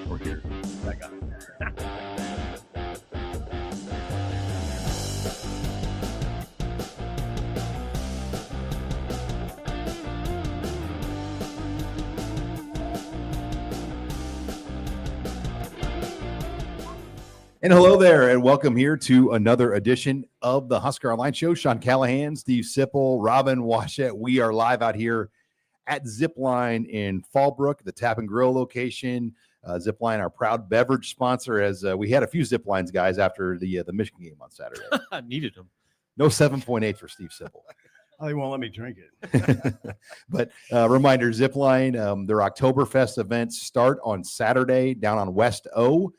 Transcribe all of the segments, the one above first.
We're here. I got it. And hello there, and welcome here to another edition of the Husker Online Show. Sean Callahan, Steve Sipple, Robin, Washut. We are live out here at Zipline in Fallbrook, the Tap Grill location. Zipline, our proud beverage sponsor, as we had a few Ziplines guys after the Michigan game on Saturday. I needed them. No 7.8 for Steve Sipple. Oh, they won't let me drink it. But reminder, Zipline, their Oktoberfest events start on Saturday down on West O.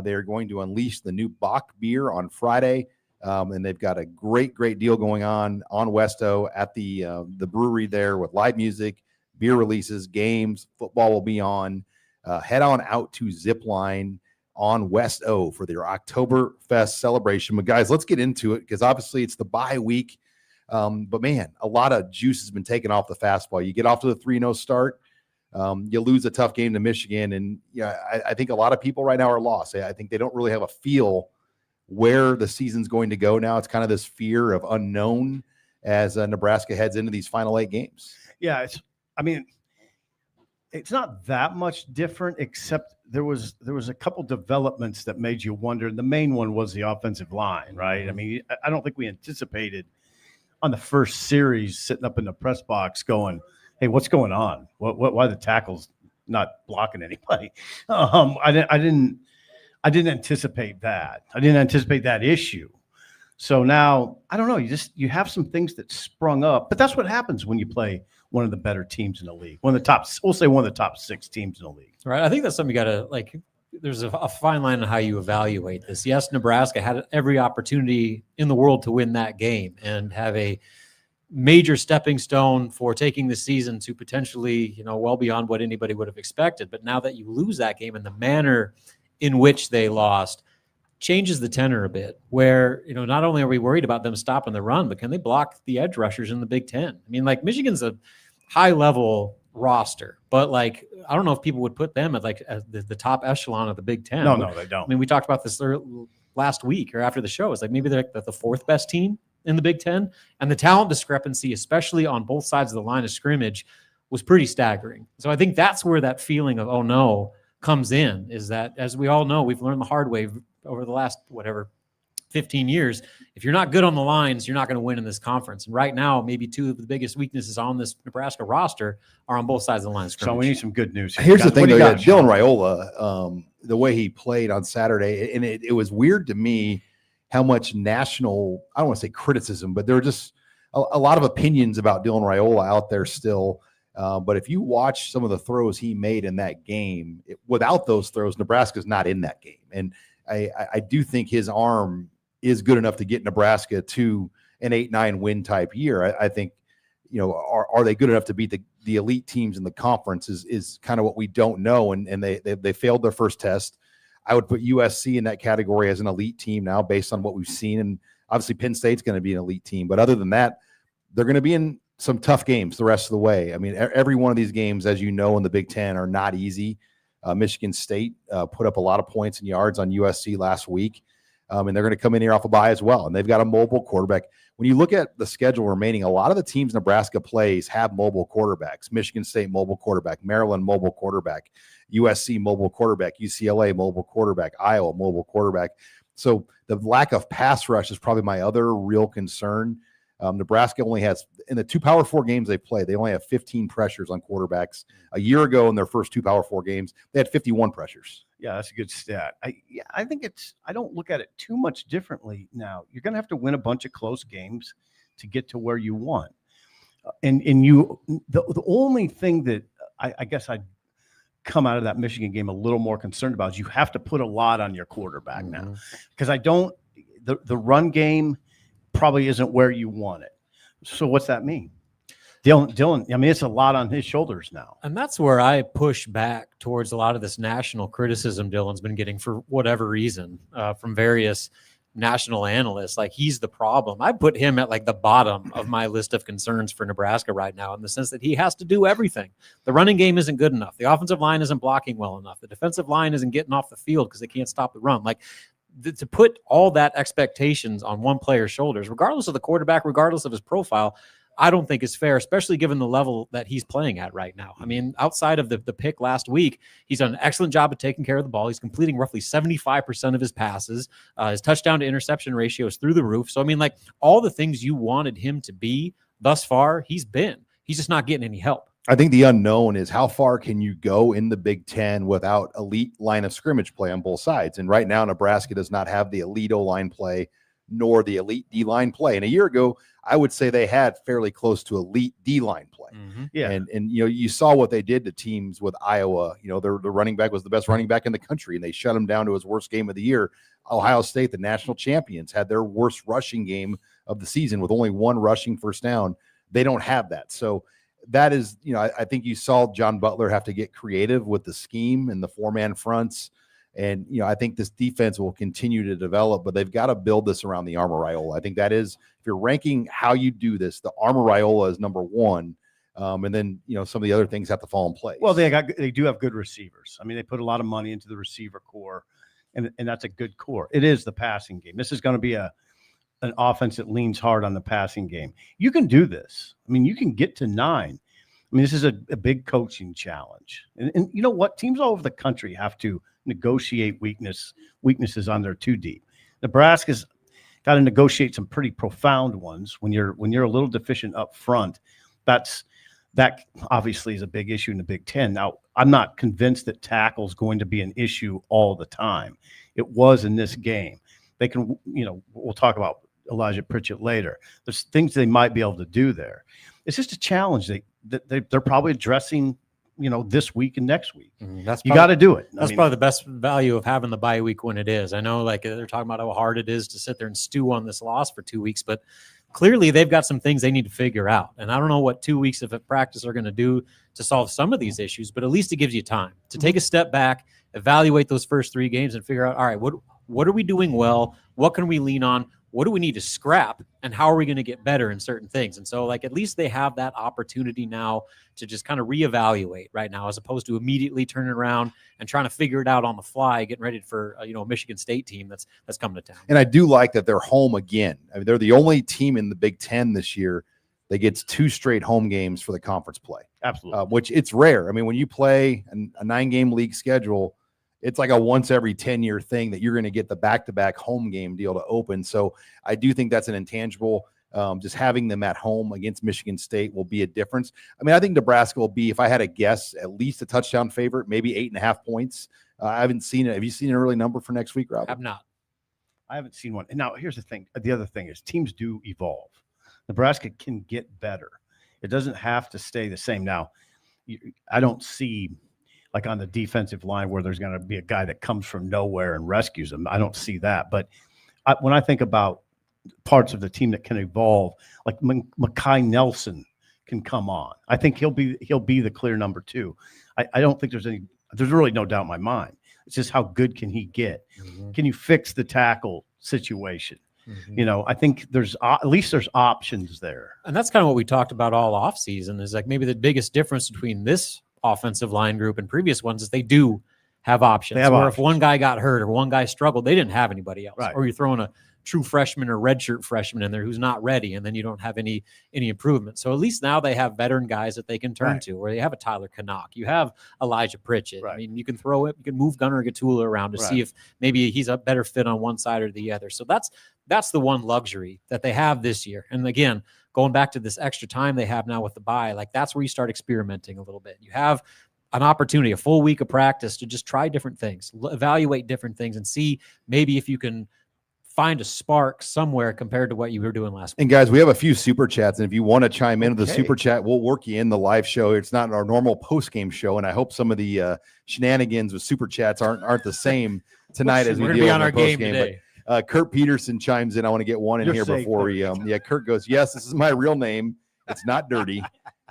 They're going to unleash the new Bach beer on Friday, and they've got a great deal going on West O at the brewery there with live music, beer releases, games, football will be on. Head on out to Zipline on West O for their Oktoberfest celebration. But guys, let's get into it because obviously it's the bye week. But man, a lot of juice has been taken off the fastball. You get off to the 3-0 start. You lose a tough game to Michigan, and I think a lot of people right now are lost. I think they don't really have a feel where the season's going to go now. It's kind of this fear of unknown as Nebraska heads into these final 8 games. Yeah, it's not that much different, except there was a couple developments that made you wonder. The main one was the offensive line, right? I mean, I don't think we anticipated on the first series sitting up in the press box going, hey, what's going on? Why the tackle's not blocking anybody? I didn't anticipate that. I didn't anticipate that issue. So now I don't know. You have some things that sprung up, but that's what happens when you play one of the better teams in the league. We'll say one of the top 6 teams in the league. Right. I think that's something you got to there's a fine line on how you evaluate this. Yes, Nebraska had every opportunity in the world to win that game and have a major stepping stone for taking the season to potentially, well beyond what anybody would have expected. But now that you lose that game and the manner in which they lost changes the tenor a bit, where, not only are we worried about them stopping the run, but can they block the edge rushers in the Big Ten? I mean, Michigan's a high level roster, but I don't know if people would put them at the top echelon of the Big Ten. No, they don't. I mean, we talked about this last week or after the show. It's maybe they're the 4th best team in the Big Ten, and the talent discrepancy, especially on both sides of the line of scrimmage, was pretty staggering. So I think that's where that feeling of, oh no, comes in, is that, as we all know, we've learned the hard way over the last, 15 years. If you're not good on the lines, you're not going to win in this conference. And right now, maybe 2 of the biggest weaknesses on this Nebraska roster are on both sides of the line of scrimmage. So we need some good news here. Here's the thing, though, Dylan Raiola, the way he played on Saturday, and it was weird to me how much national, I don't want to say criticism, but there were just a lot of opinions about Dylan Raiola out there still. But if you watch some of the throws he made in that game, without those throws, Nebraska's not in that game. And I do think his arm is good enough to get Nebraska to an 8-9 win type year. I think, are they good enough to beat the elite teams in the conference is kind of what we don't know. And they failed their first test. I would put USC in that category as an elite team now based on what we've seen. And obviously Penn State's going to be an elite team. But other than that, they're going to be in some tough games the rest of the way. I mean, every one of these games, as you know, in the Big Ten are not easy. Michigan State put up a lot of points and yards on USC last week. And they're going to come in here off a bye as well. And they've got a mobile quarterback. When you look at the schedule remaining, a lot of the teams Nebraska plays have mobile quarterbacks. Michigan State, mobile quarterback. Maryland, mobile quarterback. USC, mobile quarterback. UCLA, mobile quarterback. Iowa, mobile quarterback. So the lack of pass rush is probably my other real concern. Nebraska only has, in the 2 Power 4 games they play, they only have 15 pressures on quarterbacks. A year ago in their first 2 Power 4 games, they had 51 pressures. Yeah, that's a good stat. I think I don't look at it too much differently now. You're going to have to win a bunch of close games to get to where you want. The only thing that I guess I'd come out of that Michigan game a little more concerned about is you have to put a lot on your quarterback now, because the run game probably isn't where you want it. So what's that mean? Dylan, I mean, it's a lot on his shoulders now. And that's where I push back towards a lot of this national criticism Dylan's been getting for whatever reason from various national analysts, like he's the problem. I put him at like the bottom of my list of concerns for Nebraska right now, in the sense that he has to do everything. The running game isn't good enough. The offensive line isn't blocking well enough. The defensive line isn't getting off the field because they can't stop the run. Like to put all that expectations on one player's shoulders, regardless of the quarterback, regardless of his profile, I don't think is fair, especially given the level that he's playing at right now. I mean, outside of the pick last week, he's done an excellent job of taking care of the ball. He's completing roughly 75% of his passes. His touchdown to interception ratio is through the roof. So, I mean, like all the things you wanted him to be thus far, he's been. He's just not getting any help. I think the unknown is how far can you go in the Big Ten without elite line of scrimmage play on both sides? And right now, Nebraska does not have the elite O-line play nor the elite D-line play. And a year ago, I would say they had fairly close to elite D-line play. Mm-hmm. Yeah. And you know, you saw what they did to teams with Iowa. You know, the running back was the best running back in the country, and they shut him down to his worst game of the year. Ohio State, the national champions, had their worst rushing game of the season with only one rushing first down. They don't have that. So that is, you know, I think you saw John Butler have to get creative with the scheme and the four-man fronts. And, you know, I think this defense will continue to develop, but they've got to build this around the Armor Raiola. I think that is, if you're ranking how you do this, the Armor Raiola is number one. And then, you know, some of the other things have to fall in place. Well, they do have good receivers. I mean, they put a lot of money into the receiver core, and that's a good core. It is the passing game. This is going to be an offense that leans hard on the passing game. You can do this. I mean, you can get to 9. I mean, this is a big coaching challenge. And you know what? Teams all over the country have to negotiate weaknesses on their 2 deep. Nebraska's got to negotiate some pretty profound ones when you're a little deficient up front. That obviously is a big issue in the Big Ten. Now, I'm not convinced that tackle is going to be an issue all the time. It was in this game. They can, you know, we'll talk about Elijah Pritchett later. There's things they might be able to do there. It's just a challenge they're probably addressing, you know, this week and next week. You got to do it. That's probably the best value of having the bye week when it is. I know, like, they're talking about how hard it is to sit there and stew on this loss for 2 weeks, but clearly they've got some things they need to figure out. And I don't know what 2 weeks of practice are going to do to solve some of these issues, but at least it gives you time to take a step back, evaluate those first 3 games, and figure out, all right, what are we doing well? What can we lean on? What do we need to scrap, and how are we going to get better in certain things? And so, like, at least they have that opportunity now to just kind of reevaluate right now, as opposed to immediately turning around and trying to figure it out on the fly, getting ready for a Michigan State team that's coming to town. And I do like that they're home again. I mean, they're the only team in the Big Ten this year that gets 2 straight home games for the conference play. Absolutely. Which it's rare. I mean, when you play a 9-game league schedule, it's like a once every 10-year thing that you're going to get the back-to-back home game deal to open. So I do think that's an intangible. Just having them at home against Michigan State will be a difference. I mean, I think Nebraska will be, if I had a guess, at least a touchdown favorite, maybe 8.5 points. I haven't seen it. Have you seen an early number for next week, Rob? I have not. I haven't seen one. And now here's the thing. The other thing is teams do evolve. Nebraska can get better. It doesn't have to stay the same. Now, I don't see, like, on the defensive line where there's going to be a guy that comes from nowhere and rescues them. I don't see that. But when I think about parts of the team that can evolve, like Mekhi Nelson can come on. I think he'll be the clear number 2. I don't think there's really no doubt in my mind. It's just how good can he get? Mm-hmm. Can you fix the tackle situation? Mm-hmm. You know, I think at least there's options there. And that's kind of what we talked about all offseason, is like maybe the biggest difference between this offensive line group and previous ones is they do have options. If one guy got hurt or one guy struggled, they didn't have anybody else. Right. Or you're throwing a true freshman or redshirt freshman in there who's not ready, and then you don't have any improvement. So at least now they have veteran guys that they can turn to, or they have a Tyler Canuck. You have Elijah Pritchett. Right. I mean, you can throw it, you can move Gunnar Gatula around to see if maybe he's a better fit on one side or the other. So that's the one luxury that they have this year. And again, going back to this extra time they have now with the bye, like that's where you start experimenting a little bit. You have an opportunity, a full week of practice to just try different things, evaluate different things, and see maybe if you can find a spark somewhere compared to what you were doing last week. And guys, we have a few super chats, and if you want to chime in with the super chat, we'll work you in the live show. It's not our normal post-game show, and I hope some of the shenanigans with super chats aren't the same tonight as we deal with our post-game. But Kurt Peterson chimes in. I want to get one in here before we Kurt goes, yes, this is my real name. It's not dirty.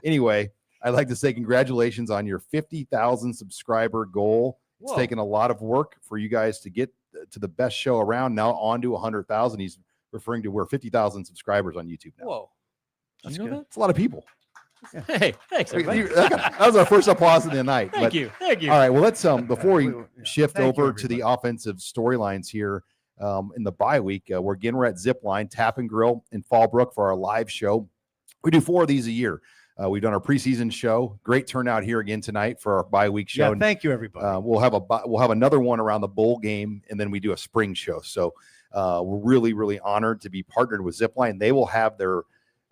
Anyway, I'd like to say congratulations on your 50,000 subscriber goal. It's taken a lot of work for you guys to get to the best show around, now on to 100,000. He's referring to we're 50,000 subscribers on YouTube now. Whoa. That's You know good. that? It's a lot of people. Hey, thanks, everybody. That was our first applause of the night. Thank you. Thank you. All right. Well, let's before we shift Thank you, over to the offensive storylines here in the bye week. We're at Zipline Tap and Grill in Fallbrook for our live show. We do 4 of these a year. We've done our preseason show. Great turnout here again tonight for our bye week show. Yeah, thank you, everybody. We'll have another one around the bowl game, and then we do a spring show. So we're really, really honored to be partnered with Zipline. They will have their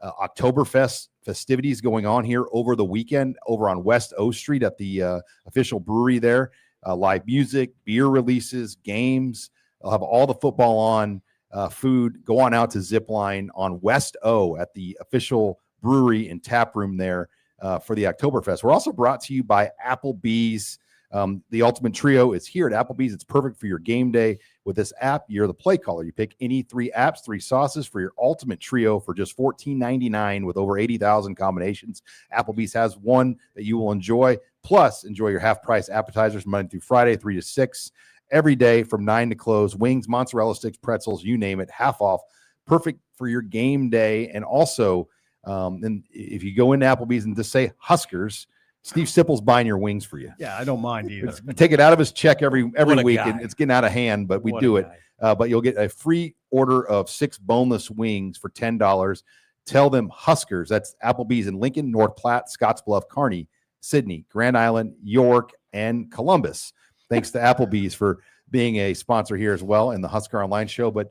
Oktoberfest festivities going on here over the weekend over on West O Street at the official brewery there. Live music, beer releases, games. They'll have all the football on, food. Go on out to Zipline on West O at the official brewery and tap room there for the Oktoberfest. We're also brought to you by Applebee's. The Ultimate Trio is here at Applebee's. It's perfect for your game day. With this app, you're the play caller. You pick any 3 apps, 3 sauces for your Ultimate Trio for just $14.99 with over 80,000 combinations. Applebee's has one that you will enjoy. Plus, enjoy your half-price appetizers Monday through Friday, 3 to 6. Every day from 9 to close. Wings, mozzarella sticks, pretzels, you name it, half off. Perfect for your game day. And also, and if you go into Applebee's and just say Huskers, Steve Sipple's buying your wings for you. Yeah, I don't mind either. Take it out of his check every week. guy. And it's getting out of hand, but we What do a it. guy. But you'll get a free order of 6 boneless wings for $10. Tell them Huskers. That's Applebee's in Lincoln, North Platte, Scottsbluff, Kearney, Sidney, Grand Island, York, and Columbus. Thanks to Applebee's for being a sponsor here as well in the Husker Online Show. But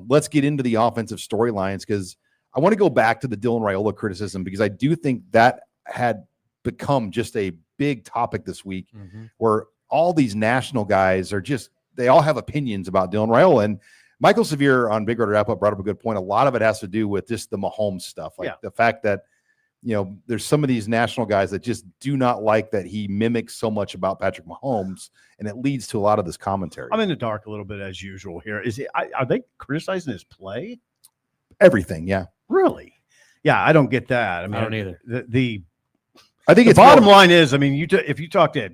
let's get into the offensive storylines, because I want to go back to the Dylan Raiola criticism, because I do think that had become just a big topic this week, where all these national guys are just, they all have opinions about Dylan Raiola. And Michael Sevier on Big Red Wrap Up brought up a good point. A lot of it has to do with just the Mahomes stuff, like the fact that, you know, there's some of these national guys that just do not like that he mimics so much about Patrick Mahomes, and it leads to a lot of this commentary. I'm in the dark a little bit as usual here. Are they criticizing his play? Everything, yeah. Really? Yeah, I don't get that. I mean, I don't either. I think The it's bottom line is, I mean, if you talk to,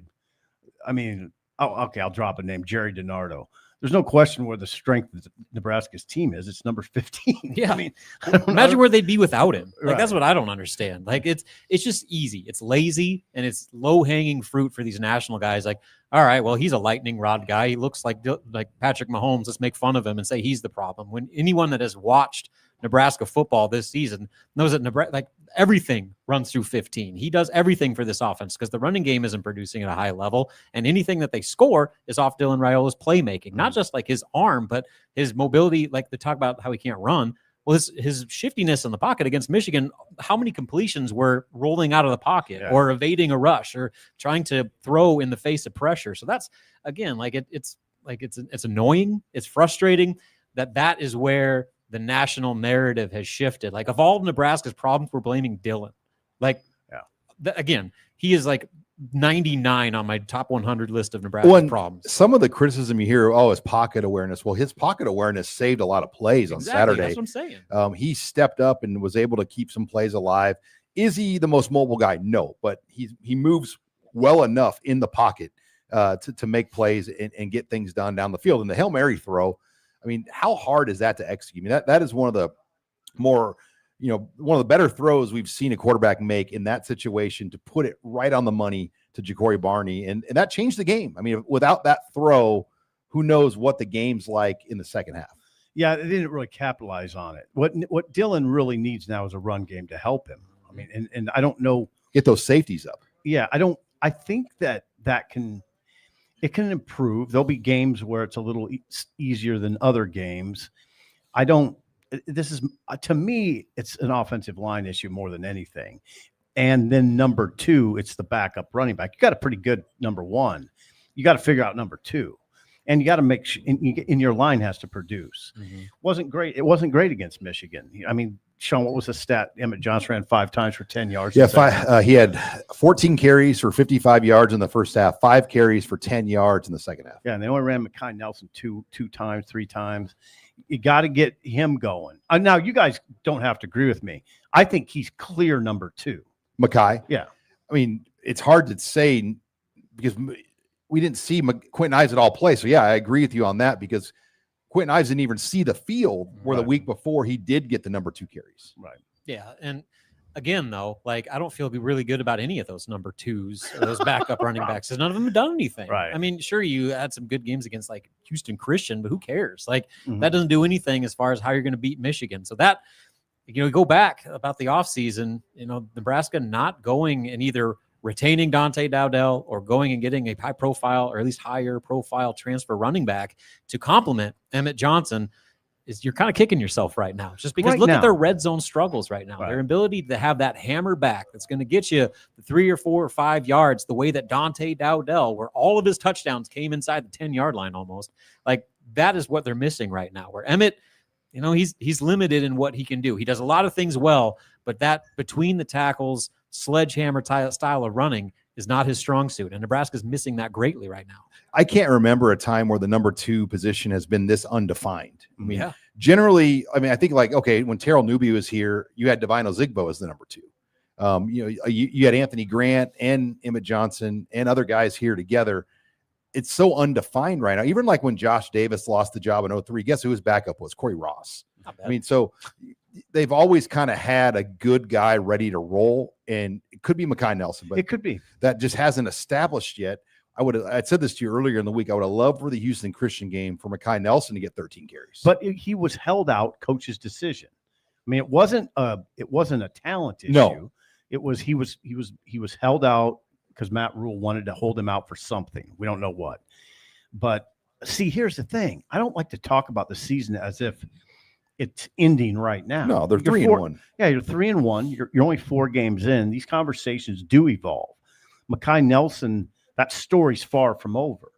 I mean, okay, I'll drop a name, Jerry DiNardo. There's no question where the strength of Nebraska's team is. It's number 15. Yeah. I mean, Imagine where they'd be without him. Like, Right. that's what I don't understand. Like, it's just easy. It's lazy, and it's low-hanging fruit for these national guys. Like, all right, well, he's a lightning rod guy. He looks like Patrick Mahomes. Let's make fun of him and say he's the problem. When anyone that has watched Nebraska football this season knows that Nebraska, like, everything runs through 15. He does everything for this offense because the running game isn't producing at a high level, and anything that they score is off Dylan Raiola's playmaking. Not just like his arm, but his mobility. Like, they talk about how he can't run. Well, his shiftiness in the pocket against Michigan, how many completions were rolling out of the pocket or evading a rush or trying to throw in the face of pressure? So that's, again, like it's annoying. It's frustrating that is where the national narrative has shifted. Like, of all of Nebraska's problems, we're blaming Dylan. Like, again, he is like 99 on my top 100 list of Nebraska problems. Some of the criticism you hear, his pocket awareness. Well, his pocket awareness saved a lot of plays on Saturday. That's what I'm saying. He stepped up and was able to keep some plays alive. Is he the most mobile guy? No, but he moves well enough in the pocket to make plays and get things done down the field. And the Hail Mary throw, I mean, how hard is that to execute? I mean, that is one of the more, one of the better throws we've seen a quarterback make in that situation, to put it right on the money to Ja'Cory Barney. And that changed the game. I mean, without that throw, who knows what the game's like in the second half. Yeah, they didn't really capitalize on it. What Dylan really needs now is a run game to help him. I mean, and I don't know. Get those safeties up. Yeah, I think that can improve. There'll be games where it's a little easier than other games. To me, it's an offensive line issue more than anything. And then number 2, it's the backup running back. You got a pretty good number 1. You got to figure out number 2. And you got to make sure in your line has to produce. Wasn't great. It wasn't great against Michigan. I mean, Sean, what was the stat? Emmett Johnson ran 5 times for 10 yards. Yeah, he had 14 carries for 55 yards in the first half, 5 carries for 10 yards in the second half. Yeah, and they only ran Mekhi Nelson two times, 3 times. You got to get him going. Now, you guys don't have to agree with me. I think he's clear number 2. Mekhi? Yeah. I mean, it's hard to say because we didn't see Quentin Ives at all play. So yeah, I agree with you on that, because Quentin Ives didn't even see the field where the week before he did get the number 2 carries. Right. Yeah. And again, though, like, I don't feel really good about any of those number 2s or those backup running backs, because none of them have done anything. Right. I mean, sure, you had some good games against like Houston Christian, but who cares? Like, that doesn't do anything as far as how you're going to beat Michigan. So that, go back about the offseason, Nebraska not going and either retaining Dante Dowdell or going and getting a high profile, or at least higher profile transfer running back to complement Emmett Johnson, is you're kind of kicking yourself right now, just because look at their red zone struggles right now. Their ability to have that hammer back that's going to get you the 3 or 4 or 5 yards, the way that Dante Dowdell, where all of his touchdowns came inside the 10-yard line almost, like that is what they're missing right now. Where Emmett, he's limited in what he can do. He does a lot of things well, but that between the tackles, sledgehammer style of running is not his strong suit, and Nebraska's missing that greatly right now. I can't remember a time where the number 2 position has been this undefined. I mean, generally, I think like, okay, when Terrell Newby was here, you had Divine Ozigbo as the number 2. You had Anthony Grant and Emmett Johnson and other guys here together. It's so undefined right now. Even like when Josh Davis lost the job in 2003, guess who his backup was? Corey Ross. I mean, so they've always kind of had a good guy ready to roll, and it could be Mekhi Nelson, but it could be that just hasn't established yet. I said this to you earlier in the week. I would have loved for the Houston Christian game for Mekhi Nelson to get 13 carries, but he was held out. Coach's decision. I mean, it wasn't a talent issue. No, it was he was held out because Matt Rule wanted to hold him out for something. We don't know what. But see, here's the thing. I don't like to talk about the season as if it's ending right now. No, they're 3-1. Yeah, you're 3-1. You're only 4 games in. These conversations do evolve. Mekhi Nelson, that story's far from over.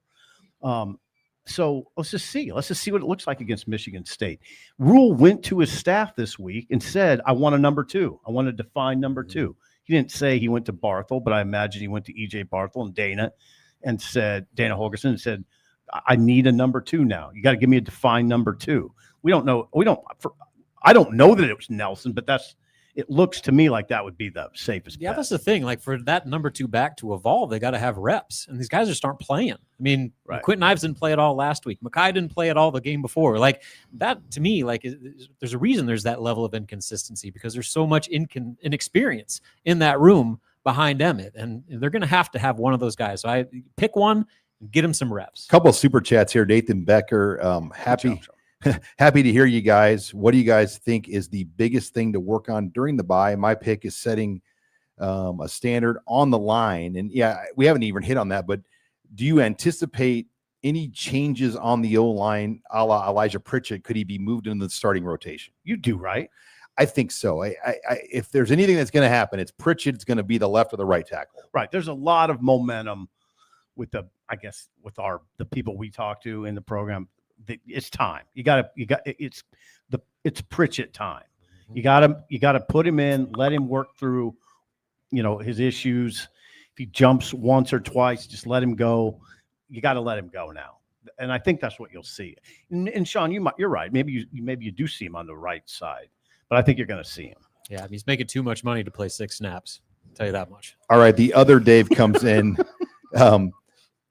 So let's just see. Let's just see what it looks like against Michigan State. Rule went to his staff this week and said, I want a number 2. I want to define number 2. He didn't say he went to Barthel, but I imagine he went to E.J. Barthel and Dana Holgerson, and said, I need a number 2 now. You got to give me a defined number 2. We don't know. I don't know that it was Nelson, but it looks to me like that would be the safest bet. That's the thing. Like, for that number 2 back to evolve, they got to have reps, and these guys just aren't playing. I mean, Quentin Ives didn't play at all last week. Mekhi didn't play at all the game before. Like, that to me, like, there's a reason there's that level of inconsistency, because there's so much inexperience in that room behind Emmett, and they're going to have one of those guys. So I pick one and get him some reps. Couple of super chats here. Nathan Becker, happy to hear you guys. What do you guys think is the biggest thing to work on during the bye? My pick is setting a standard on the line. And yeah, we haven't even hit on that, but do you anticipate any changes on the O-line a la Elijah Pritchett? Could he be moved into the starting rotation? You do, right? I think so. If there's anything that's going to happen, it's Pritchett. It's going to be the left or the right tackle. Right. There's a lot of momentum with the people we talk to in the program. It's time. It's Pritchett time. You got to put him in, let him work through, his issues. If he jumps once or twice, just let him go. You got to let him go now. And I think that's what you'll see. And Sean, you're right. Maybe you do see him on the right side, but I think you're going to see him. Yeah. He's making too much money to play 6 snaps. I'll tell you that much. All right. The other Dave comes in.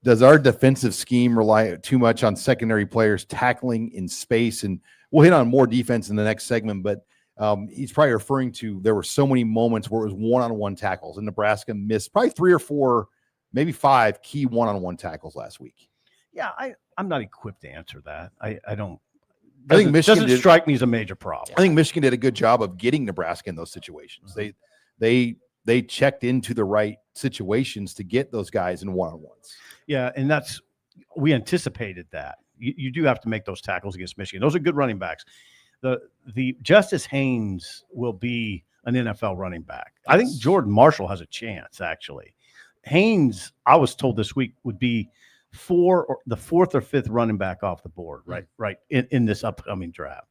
Does our defensive scheme rely too much on secondary players tackling in space? And we'll hit on more defense in the next segment, but he's probably referring to, there were so many moments where it was one-on-one tackles, and Nebraska missed probably 3 or 4, maybe 5 key one-on-one tackles last week. Yeah, I'm not equipped to answer that. I don't. I think Michigan doesn't strike me as a major problem. I think Michigan did a good job of getting Nebraska in those situations. They checked into the right situations to get those guys in one-on-ones. Yeah, and we anticipated that. You do have to make those tackles against Michigan. Those are good running backs. The Justice Haynes will be an NFL running back. Yes. I think Jordan Marshall has a chance, actually. Haynes, I was told this week, would be the 4th or 5th running back off the board, right in this upcoming draft.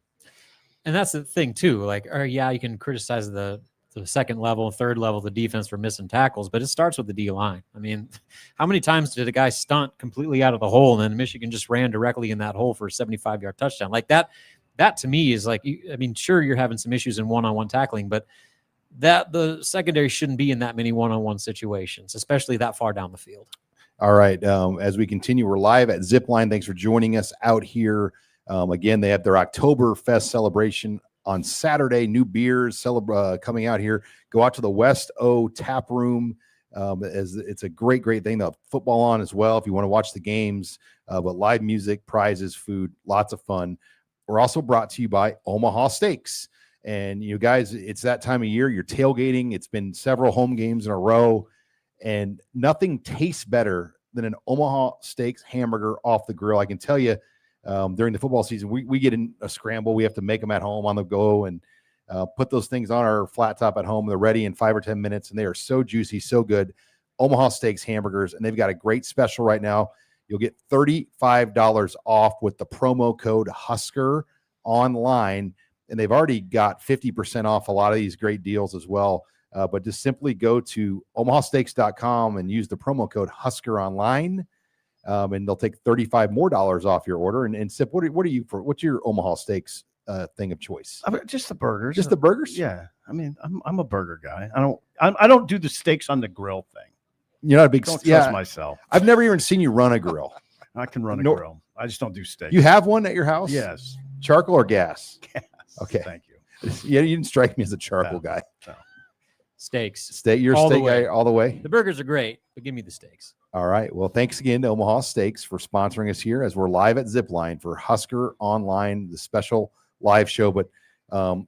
And that's the thing too. Like, you can criticize the second level, third level, the defense for missing tackles, but it starts with the D line. I mean, how many times did a guy stunt completely out of the hole, and then Michigan just ran directly in that hole for a 75-yard touchdown? Like that to me is like, sure, you're having some issues in one-on-one tackling, but the secondary shouldn't be in that many one-on-one situations, especially that far down the field. All right. As we continue, we're live at Zipline. Thanks for joining us out here. Again, they have their Oktoberfest celebration on Saturday. New beers coming out here. Go out to the West O Tap Room. As it's a great thing. They'll have football on as well if you want to watch the games. But live music, prizes, food, lots of fun. We're also brought to you by Omaha Steaks. And you guys, it's that time of year. You're tailgating. It's been several home games in a row. And nothing tastes better than an Omaha Steaks hamburger off the grill. I can tell you, during the football season, we get in a scramble. We have to make them at home on the go and put those things on our flat top at home. They're ready in 5 or 10 minutes, and they are so juicy, so good. Omaha Steaks hamburgers, and they've got a great special right now. You'll get $35 off with the promo code HuskerOnline, and they've already got 50% off a lot of these great deals as well. But just simply go to omahasteaks.com and use the promo code HuskerOnline, and they'll take $35 more off your order. And Sip, what's your Omaha Steaks thing of choice? Just the burgers. Just the burgers? Yeah. I mean, I'm a burger guy. I don't do the steaks on the grill thing. You're not a big Don't trust myself. I've never even seen you run a grill. I can run a grill. I just don't do steaks. You have one at your house? Yes. Charcoal or gas? Gas. Okay. Thank you. Yeah, you didn't strike me as a charcoal guy. No. Steaks. You're a All the steak way. guy all the way? The burgers are great, but give me the steaks. All right. Well, thanks again to Omaha Steaks for sponsoring us here as we're live at Zipline for Husker Online, the special live show. But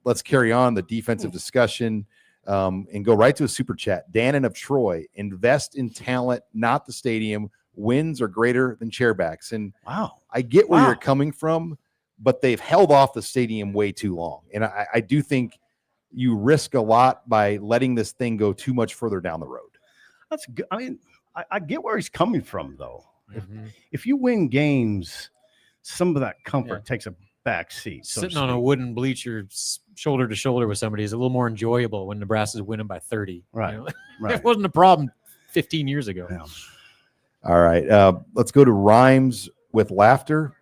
let's carry on the defensive discussion and go right to a super chat. Dannon of Troy, invest in talent, not the stadium. Wins are greater than chairbacks. And Wow. I get where you're coming from, but they've held off the stadium way too long. And I do think you risk a lot by letting this thing go too much further down the road. That's good. I mean, I get where he's coming from, though. If you win games, some of that comfort takes a back seat. Sitting on a wooden bleacher shoulder to shoulder with somebody is a little more enjoyable when Nebraska's winning by 30. Right. You know? Right. It wasn't a problem 15 years ago. Yeah. All right. Let's go to rhymes with laughter.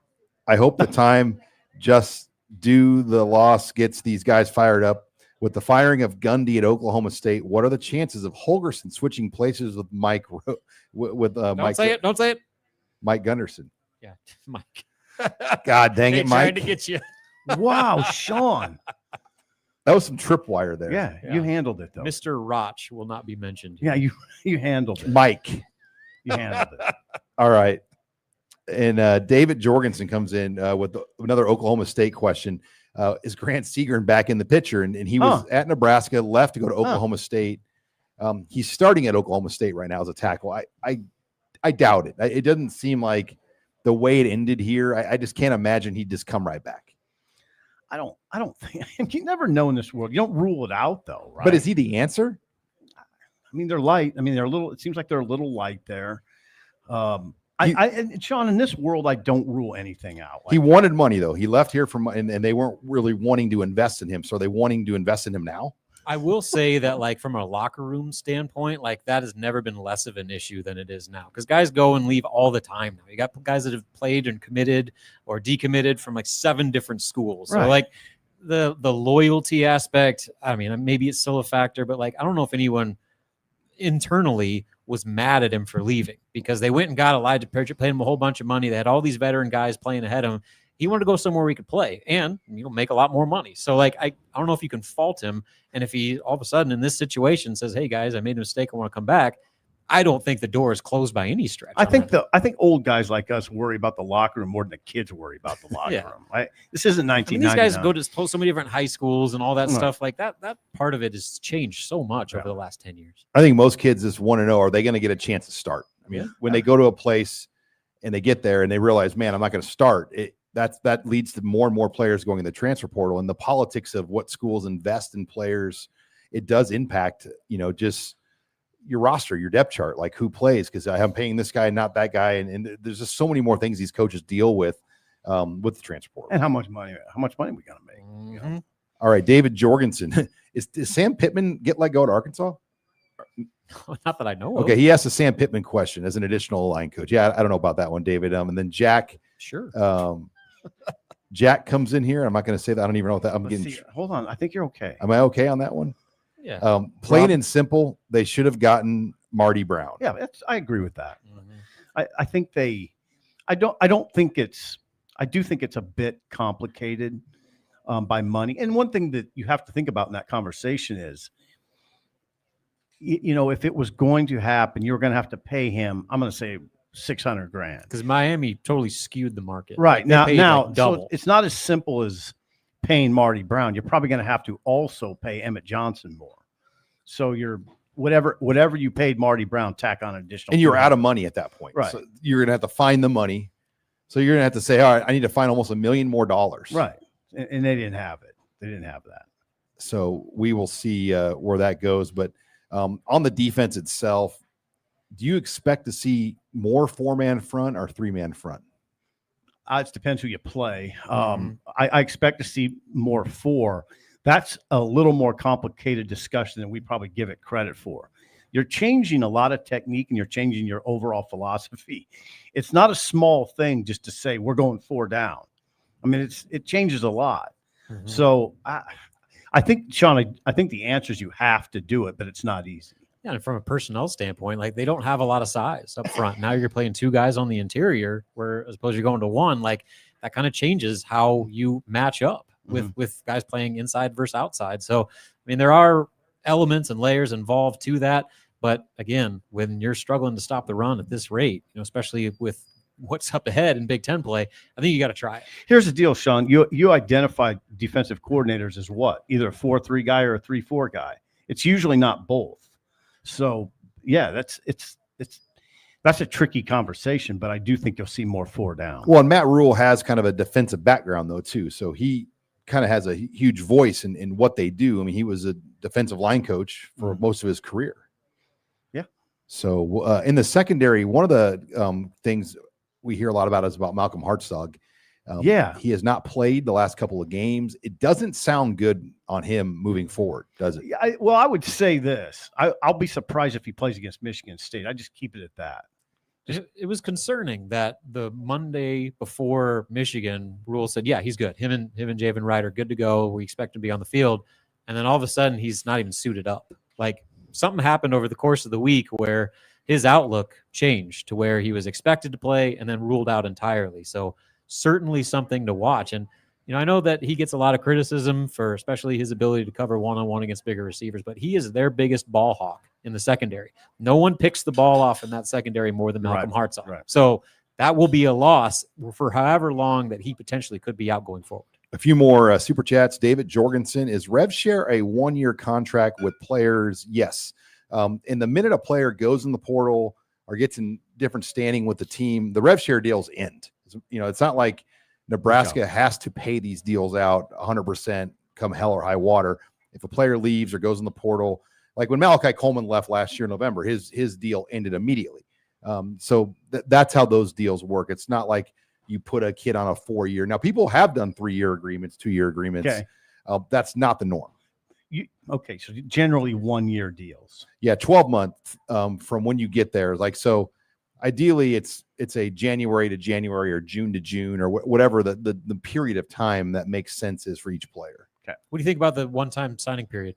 I hope the time just due the loss gets these guys fired up. With the firing of Gundy at Oklahoma State, what are the chances of Holgorsen switching places with Mike? Don't say it. Mike Gunderson. Yeah, Mike. God dang it, Mike! Trying to get you. Wow, Sean. That was some tripwire there. Yeah, Yeah. you handled it, though. Mr. Roch will not be mentioned. Yeah, you handled it. Mike. You handled it. All right. And David Jorgensen comes in with another Oklahoma State question. Is Grant Seagren back in the picture? And he was at Nebraska, left to go to Oklahoma State. He's starting at Oklahoma State right now as a tackle. I doubt it. It doesn't seem like the way it ended here. I just can't imagine he'd just come right back. I don't think you never know in this world. You don't rule it out, though, right? But is he the answer? I mean, they're light. I mean, they're a little. It seems like they're a little light there. And Sean, in this world, I don't rule anything out. He wanted money, though. He left here and they weren't really wanting to invest in him. So are they wanting to invest in him now? I will say that, like, from a locker room standpoint, like, that has never been less of an issue than it is now. Because guys go and leave all the time now. You got guys that have played and committed or decommitted from like 7 different schools. So, like, the loyalty aspect, I mean, maybe it's still a factor, but, like, I don't know if anyone internally was mad at him for leaving, because they went and got Elijah Perchik, paid him a whole bunch of money. They had all these veteran guys playing ahead of him. He wanted to go somewhere where he could play and, make a lot more money. So, like, I don't know if you can fault him. And if he all of a sudden in this situation says, hey guys, I made a mistake, I want to come back, I don't think the door is closed by any stretch. I think old guys like us worry about the locker room more than the kids worry about the locker room. This isn't 1999. These guys go to so many different high schools and all that stuff like that. That part of it has changed so much over the last 10 years. I think most kids just want to know, are they going to get a chance to start? I mean, when they go to a place and they get there and they realize, man, I'm not going to start, that leads to more and more players going in the transfer portal, and the politics of what schools invest in players. It does impact, just your roster, your depth chart, like who plays, because I'm paying this guy, not that guy. And there's just so many more things these coaches deal with the transfer portal. And how much money we got to make. All right. David Jorgensen, does Sam Pittman get let go at Arkansas? Not that I know of. Okay. He asked a Sam Pittman question as an additional line coach. Yeah. I don't know about that one, David. And then Jack, sure. Jack comes in here. I'm not going to say that. I don't even know what that I'm getting. Hold on. I think you're okay. Am I okay on that one? Yeah. Plain and simple, they should have gotten Marty Brown. Yeah, I agree with that. I think I do think it's a bit complicated by money. And one thing that you have to think about in that conversation is, if it was going to happen, you're going to have to pay him, I'm going to say $600,000. Because Miami totally skewed the market. Right. Like, they paid, now, like, double. so it's not as simple as paying Marty Brown. You're probably going to have to also pay Emmett Johnson more. So you're whatever you paid Marty Brown, tack on additional. And you're out of money at that point. Right. So you're going to have to find the money. So you're going to have to say, all right, I need to find almost $1 million more. Right. And they didn't have it. They didn't have that. So we will see where that goes. But on the defense itself, do you expect to see more 4-man front or 3-man front? It depends who you play. I expect to see more 4. That's a little more complicated discussion than we probably give it credit for. You're changing a lot of technique and you're changing your overall philosophy. It's not a small thing just to say we're going 4 down. I mean, it changes a lot. Mhm. So I think, Sean, I think the answer is you have to do it, but it's not easy. Yeah, and from a personnel standpoint, like, they don't have a lot of size up front. Now you're playing 2 guys on the interior, where as opposed to you're going to 1, like, that kind of changes how you match up with guys playing inside versus outside. So, I mean, there are elements and layers involved to that. But again, when you're struggling to stop the run at this rate, especially with what's up ahead in Big Ten play, I think you got to try it. Here's the deal, Sean. You identified defensive coordinators as what? Either a 4-3 guy or a 3-4 guy. It's usually not both. So yeah, that's a tricky conversation, but I do think you'll see more 4 down. Well, and Matt Rule has kind of a defensive background though too. So he kind of has a huge voice in what they do. I mean, he was a defensive line coach for most of his career. Yeah. So in the secondary, one of the things we hear a lot about is about Malcolm Hartzog. He has not played the last couple of games. It doesn't sound good on him moving forward, does it? I would say this. I'll be surprised if he plays against Michigan State. I just keep it at that. It was concerning that the Monday before Michigan, Rule said, yeah, he's good. Him and Javen Wright are good to go. We expect him to be on the field. And then all of a sudden, he's not even suited up. Like, something happened over the course of the week where his outlook changed to where he was expected to play and then ruled out entirely. So certainly something to watch. And, I know that he gets a lot of criticism for especially his ability to cover one-on-one against bigger receivers, but he is their biggest ball hawk in the secondary. No one picks the ball off in that secondary more than Malcolm Hartzog. Right. So that will be a loss for however long that he potentially could be out going forward. A few more super chats. David Jorgensen, is RevShare a 1-year contract with players? Yes. In the minute a player goes in the portal or gets in different standing with the team, the RevShare deals end. It's not like Nebraska has to pay these deals out 100% come hell or high water. If a player leaves or goes in the portal, like when Malachi Coleman left last year in November, his deal ended immediately. So that's how those deals work. It's not like you put a kid on a 4-year. Now, people have done 3-year agreements, 2-year agreements. Okay. That's not the norm. So generally 1-year deals. Yeah, 12 months from when you get there. Like, so ideally it's a January to January or June to June or whatever the period of time that makes sense is for each player. Okay. What do you think about the one-time signing period?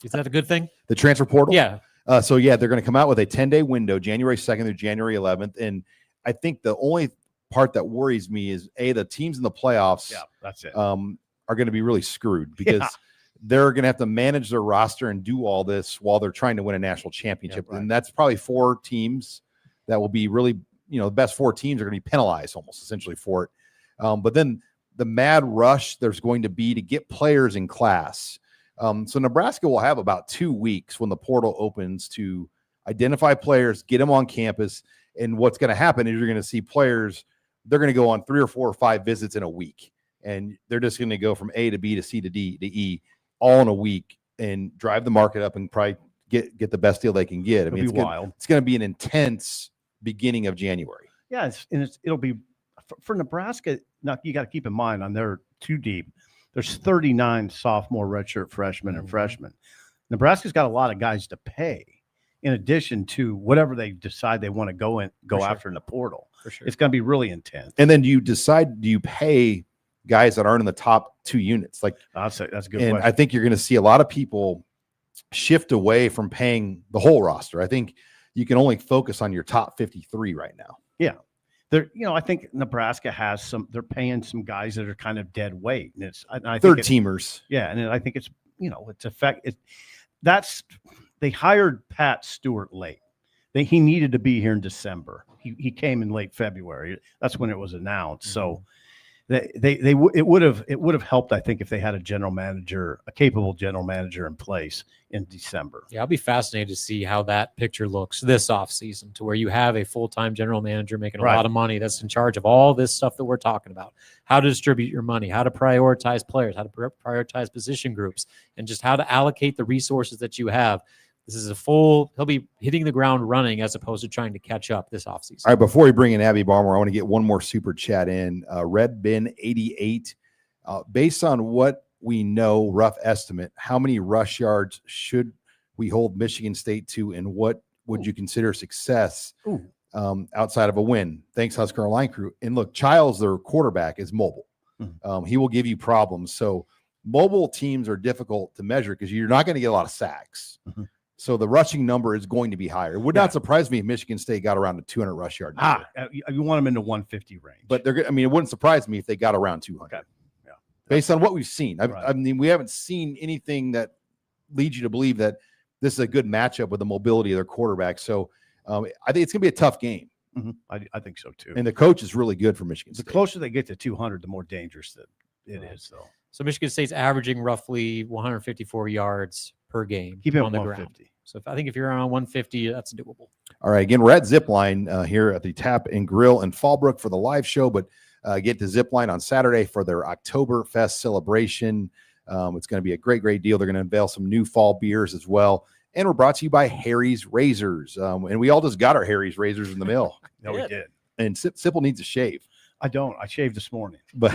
Is that a good thing? The transfer portal? Yeah. So they're going to come out with a 10-day window, January 2nd through January 11th. And I think the only part that worries me is the teams in the playoffs that's it. Are going to be really screwed because they're going to have to manage their roster and do all this while they're trying to win a national championship. And that's probably 4 teams that will be really, the best 4 teams are going to be penalized almost essentially for it. But then the mad rush there's going to be to get players in class. So Nebraska will have about 2 weeks when the portal opens to identify players, get them on campus. And what's going to happen is you're going to see players, they're going to go on 3 or 4 or 5 visits in a week. And they're just going to go from A to B to C to D to E all in a week and drive the market up and probably get the best deal they can get. I mean, it's wild. It's going to be an intense beginning of January. Yeah, it'll be for Nebraska. Now you got to keep in mind on their 2 deep. There's 39 sophomore, redshirt freshmen and freshmen. Nebraska's got a lot of guys to pay, in addition to whatever they decide they want to go after in the portal. For sure, it's going to be really intense. And then do you pay guys that aren't in the top 2 units? Like that's a good and question. I think you're going to see a lot of people shift away from paying the whole roster. I think you can only focus on your top 53 right now. They're, I think Nebraska has they're paying some guys that are kind of dead weight. And I Third think teamers. Yeah. And I think they hired Pat Stewart late. He needed to be here in December. He came in late February. That's when it was announced. So it would have helped, I think, if they had a capable general manager in place in December. Yeah, I'll be fascinated to see how that picture looks this offseason, to where you have a full-time general manager making a lot of money that's in charge of all this stuff that we're talking about, how to distribute your money, how to prioritize players, how to prioritize position groups, and just how to allocate the resources that you have. This is he'll be hitting the ground running as opposed to trying to catch up this offseason. All right, before we bring in Abby Barmore, I want to get one more super chat in. Red Bin 88. Based on what we know, rough estimate, how many rush yards should we hold Michigan State to, and what would you consider success outside of a win? Thanks, Husker Online crew. And look, Childs, their quarterback, is mobile. He will give you problems. So mobile teams are difficult to measure because you're not going to get a lot of sacks. So the rushing number is going to be higher. It would not surprise me if Michigan State got around a 200 rush yard number. You want them in the 150 range. But it wouldn't surprise me if they got around 200. Okay. Yeah. Based on what we've seen. I mean, we haven't seen anything that leads you to believe that this is a good matchup with the mobility of their quarterback. So I think it's going to be a tough game. I think so too. And the coach is really good for Michigan State. The closer they get to 200, the more dangerous that it is, though. So Michigan State's averaging roughly 154 yards per game. Keep it on the 150. ground. So if you're around 150, that's doable. All right. Again, we're at Zipline here at the Tap and Grill in Fallbrook for the live show, but get to Zipline on Saturday for their Oktoberfest celebration. It's going to be a great, great deal. They're going to unveil some new fall beers as well. And we're brought to you by Harry's Razors. And we all just got our Harry's Razors in the mail. No, we did. And Sipple needs a shave. I don't. I shaved this morning. But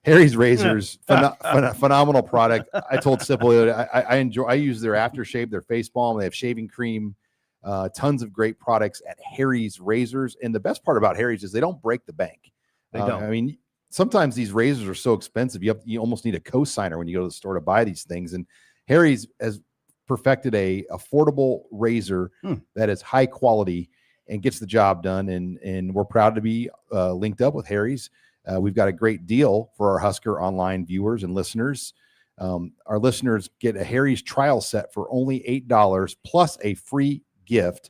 Harry's Razors, phenomenal product. I told Sipple I use their aftershave, their face balm. They have shaving cream, tons of great products at Harry's Razors. And the best part about Harry's is they don't break the bank. They don't. I mean, sometimes these razors are so expensive, you almost need a cosigner when you go to the store to buy these things. And Harry's has perfected a affordable razor that is high quality and gets the job done. And we're proud to be linked up with Harry's. We've got a great deal for our Husker Online viewers and listeners. Our listeners get a Harry's trial set for only $8 plus a free gift.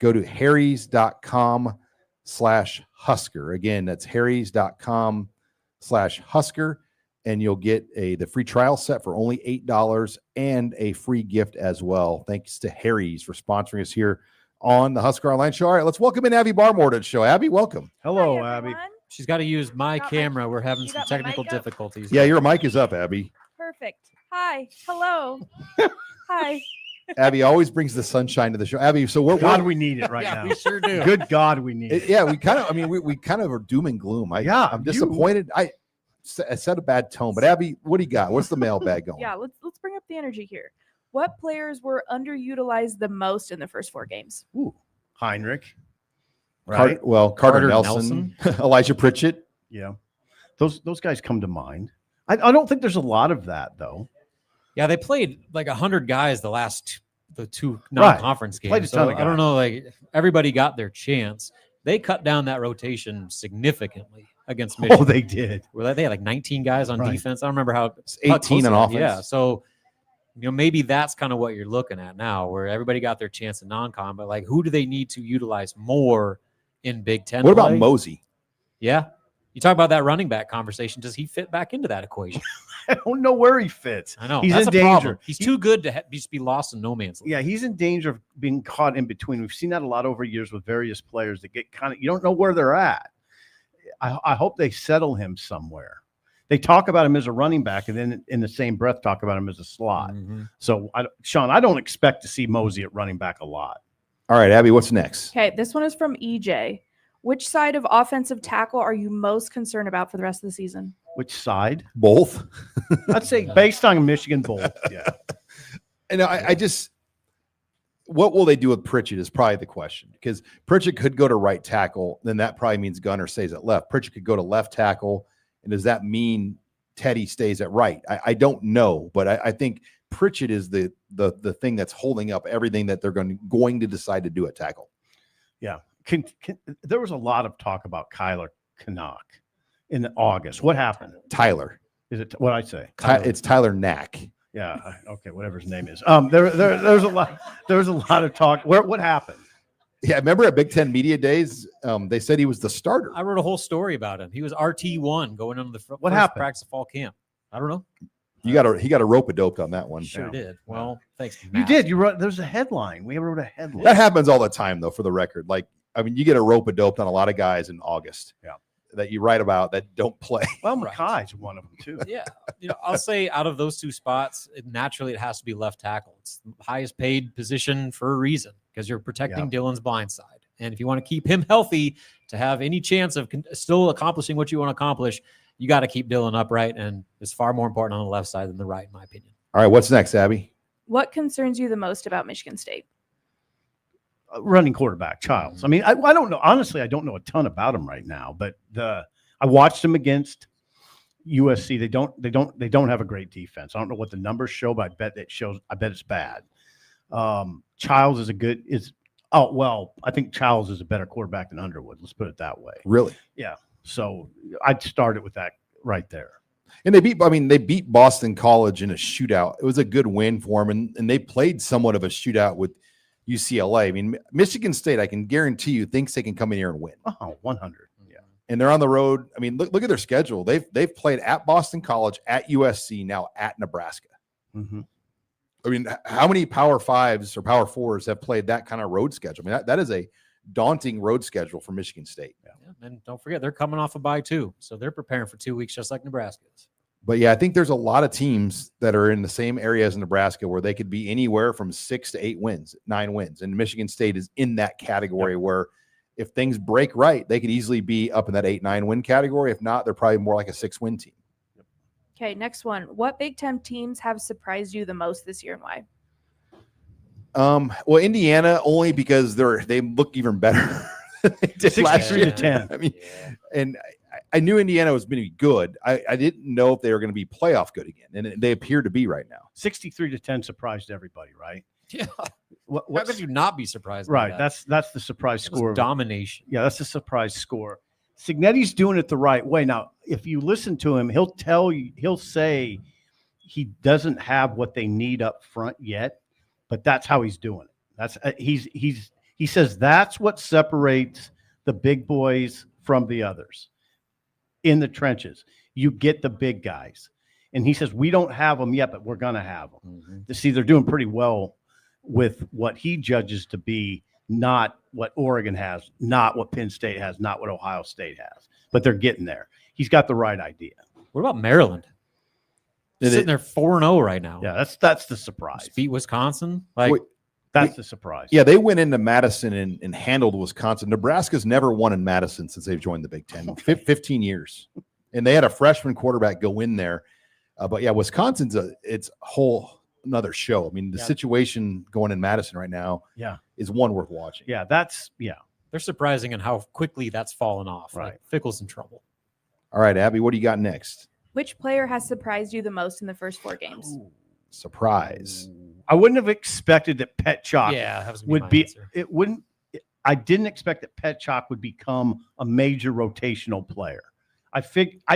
Go to harrys.com/Husker. Again, that's harrys.com/Husker. And you'll get the free trial set for only $8 and a free gift as well. Thanks to Harry's for sponsoring us here on the Husker Online Show. All right, let's welcome in Abby Barmore to the show. Abby, welcome. Hello, Hi, Abby. everyone. She's got to use my camera. We're having You some got my technical mic up? difficulties. Yeah, your mic is up, Abby. Perfect. Hi. Hello. Hi. Abby always brings the sunshine to the show. Abby, so we're God, we need it right now. we sure do. Good God, we need it. yeah, we kind of. I mean, we kind of are doom and gloom. I'm disappointed. I set a bad tone, but Abby, what do you got? What's the mailbag going? Yeah, let's bring up the energy here. What players were underutilized the most in the first 4 games? Ooh, Heinrich. Right. Carter Carter Nelson. Elijah Pritchett. Yeah. Those guys come to mind. I don't think there's a lot of that, though. Yeah, they played like 100 guys the 2 non-conference Played a games. ton So of I don't guys. know, like everybody got their chance. They cut down that rotation significantly against Michigan. Oh, they did. Where they had like 19 guys on Right. defense. I don't remember how It's 18 on offense. Yeah, so maybe that's kind of what you're looking at now, where everybody got their chance in non-con, but like who do they need to utilize more in Big Ten? What about play? Mosey? Yeah, you talk about that running back conversation. Does he fit back into that equation? I don't know where he fits. I know He's that's in a problem. danger. He's too good to just be lost in no man's land. Yeah, he's in danger of being caught in between. We've seen that a lot over years with various players that get you don't know where they're at. I hope they settle him somewhere. They talk about him as a running back, and then in the same breath talk about him as a slot. Mhm. So, Sean, I don't expect to see Mosey at running back a lot. All right, Abby, what's next? Okay, this one is from EJ. Which side of offensive tackle are you most concerned about for the rest of the season? Which side? Both. I'd say based on Michigan Bowl. Yeah. And I just, what will they do with Pritchett is probably the question, because Pritchett could go to right tackle. Then that probably means Gunner stays at left. Pritchett could go to left tackle. And does that mean Teddy stays at right? I don't know, but I think Pritchett is the thing that's holding up everything that they're going to decide to do at tackle. Yeah. There was a lot of talk about Kyler Canuck in August. What happened? Tyler. Is it what I say? It's Tyler Knack. Yeah. Okay. Whatever his name is. There's a lot of talk. What happened? Yeah, remember at Big Ten Media Days, they said he was the starter. I wrote a whole story about him. He was RT1 going into the first happened? practice of fall camp. I don't know. He got a rope-a-doped on that one. Sure did. Well, thanks. You Matt. did. You wrote. There's a headline. We wrote a headline. That happens all the time, though, for the record. Like, I mean, you get a rope-a-doped on a lot of guys in August. Yeah. That you write about that don't play. Well, Right. Mackay's one of them too. Yeah. I'll say out of those two spots, naturally it has to be left tackle. It's the highest paid position for a reason because you're protecting Dylan's blind side. And if you want to keep him healthy to have any chance of still accomplishing what you want to accomplish, you got to keep Dylan upright. And it's far more important on the left side than the right, in my opinion. All right, what's next, Abby? What concerns you the most about Michigan State? Running quarterback, Childs. I mean, I don't know. Honestly, I don't know a ton about him right now, but I watched him against USC. They don't have a great defense. I don't know what the numbers show, but I bet it's bad. Childs I think Childs is a better quarterback than Underwood. Let's put it that way. Really? Yeah. So I'd start it with that right there. And they beat Boston College in a shootout. It was a good win for them, and they played somewhat of a shootout with UCLA. I mean, Michigan State, I can guarantee you, thinks they can come in here and win. Oh, 100. Yeah. And they're on the road. I mean, look at their schedule. They've played at Boston College, at USC, now at Nebraska. Mm-hmm. I mean, how many Power Fives or Power Fours have played that kind of road schedule? I mean, that is a daunting road schedule for Michigan State. Yeah, and don't forget, they're coming off a bye too. So they're preparing for 2 weeks just like Nebraska is. But yeah, I think there's a lot of teams that are in the same area as Nebraska where they could be anywhere from 6 to 8 wins, 9 wins. And Michigan State is in that category where if things break right, they could easily be up in that 8-9 win category. If not, they're probably more like a 6-win team. Okay, next one. What Big Ten teams have surprised you the most this year and why? Well, Indiana only because they look even better than they did last 63 year. to 10. I mean, and I knew Indiana was going to be good. I didn't know if they were going to be playoff good again, and they appear to be right now. 63 to 10 surprised everybody, right? Yeah. How How could you not be surprised? by Right. that? That's the surprise It was score. domination. Yeah, that's the surprise score. Signetti's doing it the right way. Now, if you listen to him, he'll say he doesn't have what they need up front yet, but that's how he's doing it. That's he says that's what separates the big boys from the others in the trenches. You get the big guys. And he says, we don't have them yet, but we're going to have them. Mm-hmm. See, they're doing pretty well with what he judges to be not what Oregon has, not what Penn State has, not what Ohio State has, but they're getting there. He's got the right idea. What about Maryland? Sitting there 4-0 right now. Yeah, that's the surprise. Just beat Wisconsin. That's the surprise. Yeah, they went into Madison and handled Wisconsin. Nebraska's never won in Madison since they've joined the Big Ten, 15 years. And they had a freshman quarterback go in there. But yeah, Wisconsin's it's a whole another show. I mean, the situation going in Madison right now is one worth watching. Yeah, They're surprising in how quickly that's fallen off. Right. Fickle's in trouble. All right, Abby, what do you got next? Which player has surprised you the most in the first 4 games? Surprise. I wouldn't have expected that Petchak Yeah, that was would my be. answer. It wouldn't. I didn't expect that Petchak would become a major rotational player. I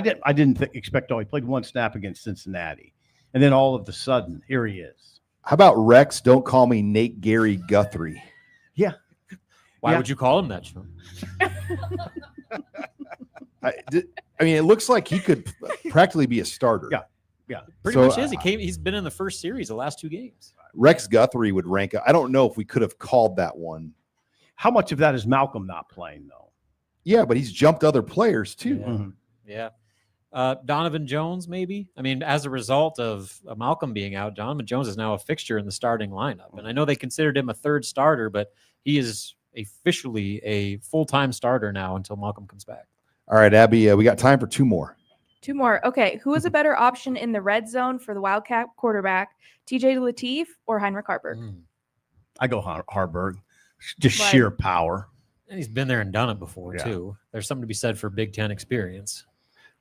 didn't expect. He played 1 snap against Cincinnati, and then all of a sudden, here he is. How about Rex? Don't call me Nate Gary Guthrie. Yeah. Why would you call him that, Sean? I mean, it looks like he could practically be a starter. Yeah. Pretty much is. He's been in the first series the last 2 games. Rex Guthrie would rank. I don't know if we could have called that one. How much of that is Malcolm not playing though? Yeah, but he's jumped other players too. Yeah. Mhm. Yeah. Donovan Jones, maybe. I mean, as a result of Malcolm being out, Donovan Jones is now a fixture in the starting lineup. And I know they considered him a 3rd starter, but he is officially a full-time starter now until Malcolm comes back. All right, Abby, we got time for 2 more. 2 more. Okay, who is a better option in the red zone for the Wildcat quarterback, TJ Lateef or Heinrich Harburg? I go Harburg, just Right. sheer power. And he's been there and done it before, Yeah. too. There's something to be said for Big Ten experience.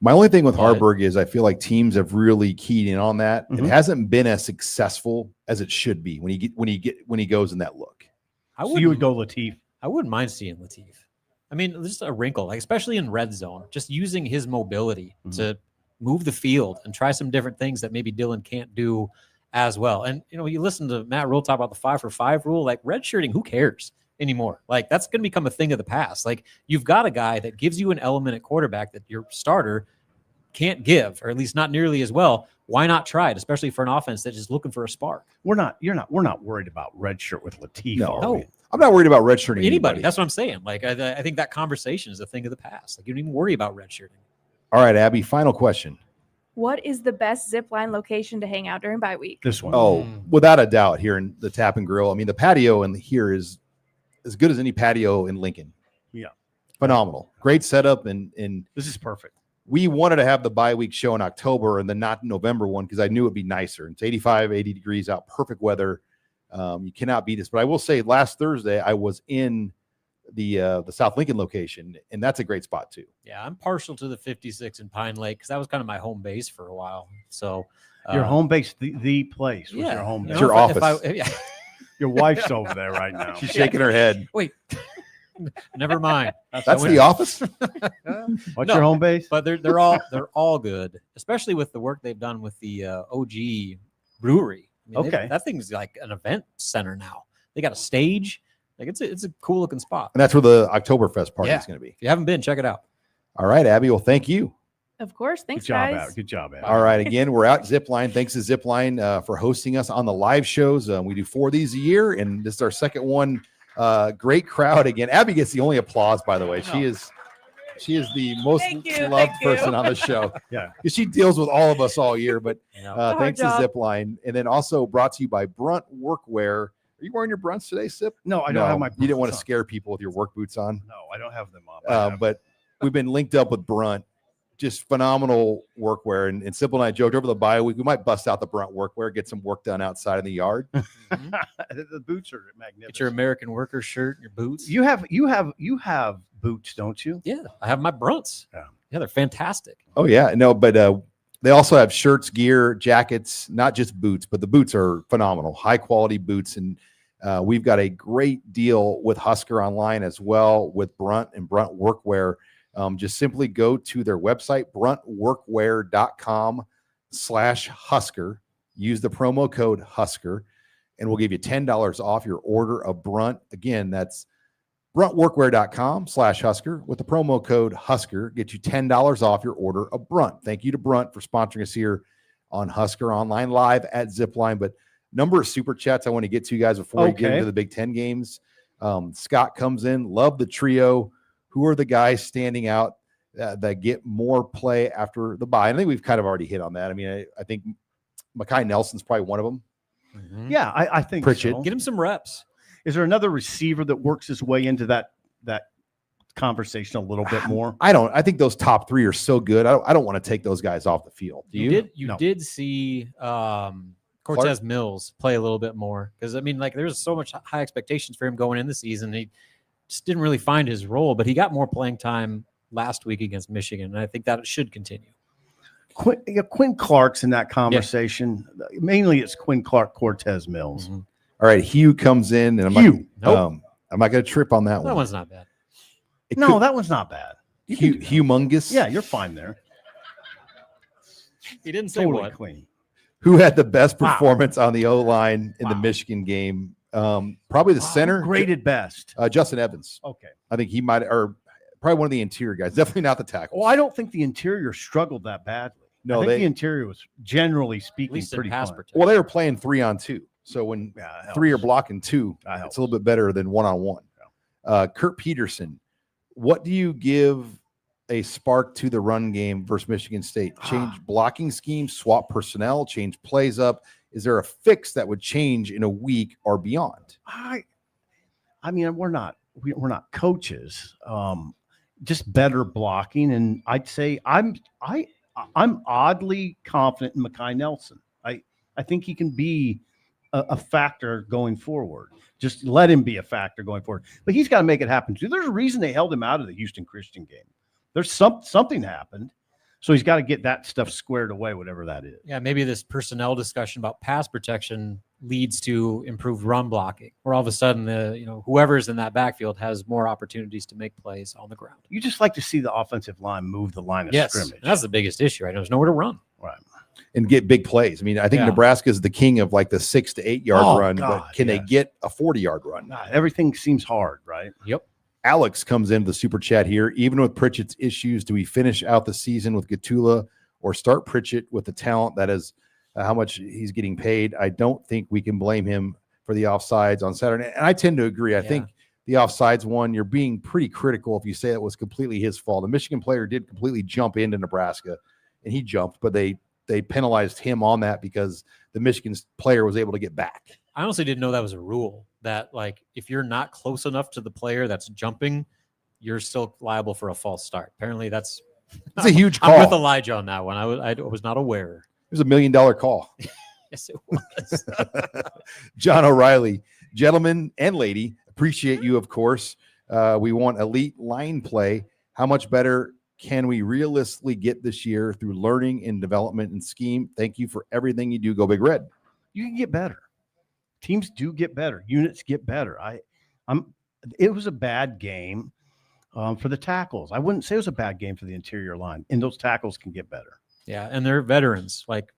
My only thing with But- Harburg is I feel like teams have really keyed in on that. Mhm. It hasn't been as successful as it should be when he goes in that look. I So you would go Lateef. I wouldn't mind seeing Latif. I mean, just a wrinkle, like especially in red zone, just using his mobility to move the field and try some different things that maybe Dylan can't do as well. And, you listen to Matt Rule talk about the 5-for-5 rule, like redshirting, who cares anymore? Like that's going to become a thing of the past. Like you've got a guy that gives you an element at quarterback that your starter can't give, or at least not nearly as well. Why not try it, especially for an offense that's just looking for a spark? We're not worried about redshirt with Latif. No. are we? I'm not worried about redshirting Anybody. That's what I'm saying. Like I think that conversation is a thing of the past. Like you don't even worry about redshirting. All right, Abby, final question. What is the best Zipline location to hang out during bye week? This one. Oh, without a doubt, here in the Tap and Grill. I mean, the patio in here is as good as any patio in Lincoln. Yeah. Phenomenal. Great setup. And This is perfect. we wanted to have the bye week show in October and then not November one because I knew it'd be nicer. It's 85, 80 degrees out, perfect weather. You cannot beat this. But I will say last Thursday, I was in the South Lincoln location, and that's a great spot too. Yeah, I'm partial to the 56 in Pine Lake because that was kind of my home base for a while. So Your home base, the place was your home base. It's your office. Your wife's over there right now. She's shaking her head. Wait, never mind. That's the office. What's your home base? But they're all good, especially with the work they've done with the OG brewery. I mean, Okay. that thing's like an event center now. They got a stage. Like it's a cool looking spot. And that's where the Oktoberfest party Yeah. is going to be. If you haven't been, check it out. All right, Abby. Well, thank you. Of course. Thanks, Good job, guys. Abby. Good job, Abby. All right. Again, we're out Zipline. Thanks to Zipline for hosting us on the live shows. We do 4 of these a year, and this is our second one. Great crowd again. Abby gets the only applause, by the way. She is the most Thank you, loved thank you. person on the show. Yeah. Because she deals with all of us all year. But hard thanks to job. Zipline. And then also brought to you by BRUNT Workwear. Are you wearing your Brunts today, Sip? No, I don't have my. You didn't want to boots on. scare people with your work boots on. No, I don't have them on. But we've been linked up with BRUNT. Just phenomenal workwear. And Sipple and I joked over the bye week, we might bust out the BRUNT workwear, get some work done outside in the yard. The boots are magnificent. Get your American worker shirt, your boots. You have boots, don't you? Yeah, I have my Brunts. Yeah. Yeah, they're fantastic. Oh, yeah. No, but they also have shirts, gear, jackets, not just boots, but the boots are phenomenal, high quality boots. And we've got a great deal with Husker Online as well with BRUNT and BRUNT Workwear. Just simply go to their website, bruntworkwear.com/Husker. Use the promo code Husker, and we'll give you $10 off your order of BRUNT. Again, that's bruntworkwear.com/Husker with the promo code Husker. Get you $10 off your order of BRUNT. Thank you to BRUNT for sponsoring us here on Husker Online Live at Zipline. But number of super chats I want to get to you guys before we get Okay. into the Big Ten games. Scott comes in, love the trio. Who are the guys standing out that get more play after the bye? I think we've kind of already hit on that. I mean, I think Mekhi Nelson's probably one of them. Mhm. Yeah, I think Pritchett. so. Get him some reps. Is there another receiver that works his way into that conversation a little bit more? I think those top 3 are so good. I don't want to take those guys off the field. Do you? No. Did see Cortez Mills play a little bit more because I mean, like there's so much high expectations for him going in the season. He just didn't really find his role, but he got more playing time last week against Michigan, and I think that should continue. Quinn Clark's in that conversation. Mainly it's Quinn Clark, Cortez Mills. Mhm. All right, Hugh comes in, and Hugh. I'm not going to trip on that That one. one's not bad. It No, could- that one's not bad. You can do that. humongous. Yeah, you're fine there. He didn't say Totally what. clean. Who had the best Wow. performance on the O-line in the Wow. Michigan game? Probably the center. Graded best. Justin Evans. Okay. I think he might, or probably one of the interior guys. Definitely not the tackle. Well, I don't think the interior struggled that badly. No, I think they- the interior was generally At speaking least in pretty pass fine. protection. Well, they were playing 3-on-2. So when Yeah, it 3 are helps. blocking 2, That it's helps. a little bit better than 1-on-1. Kurt Peterson, what do you give a spark to the run game versus Michigan State? Change blocking scheme, swap personnel, change plays up. Is there a fix that would change in a week or beyond? I mean, we're not coaches. Just better blocking, and I'd say I'm oddly confident in Mekhi Nelson. I think he can be a factor going forward. Just let him be a factor going forward. But he's got to make it happen too. There's a reason they held him out of the Houston Christian game. There's something happened, so he's got to get that stuff squared away, whatever that is. Yeah, maybe this personnel discussion about pass protection leads to improved run blocking, where all of a sudden whoever's in that backfield has more opportunities to make plays on the ground. You just like to see the offensive line move the line of Yes, scrimmage. that's the biggest issue. Right? There's nowhere to run. Right. And get big plays. I mean, I think Yeah. Nebraska is the king of like the 6 to 8 yard run, God, but can they yes. get a 40-yard run? God, everything seems hard, right? Yep. Alex comes into the super chat here. Even with Pritchett's issues, do we finish out the season with Gatula or start Pritchett with the talent that is how much he's getting paid? I don't think we can blame him for the offsides on Saturday. And I tend to agree. I think the offsides one, you're being pretty critical if you say it was completely his fault. The Michigan player did completely jump into Nebraska, and he jumped, but they penalized him on that because the Michigan player was able to get back. I honestly didn't know that was a rule, that like if you're not close enough to the player that's jumping, you're still liable for a false start. Apparently that's a huge call. I'm with Elijah on that one. I was not aware. It was $1 million call. Yes, it was. John O'Reilly, gentlemen and lady, appreciate you, of course. We want elite line play. How much better can we realistically get this year through learning and development and scheme? Thank you for everything you do. Go Big Red. You can get better. Teams do get better. Units get better. It was a bad game for the tackles. I wouldn't say it was a bad game for the interior line, and those tackles can get better. Yeah, and they're veterans. Like,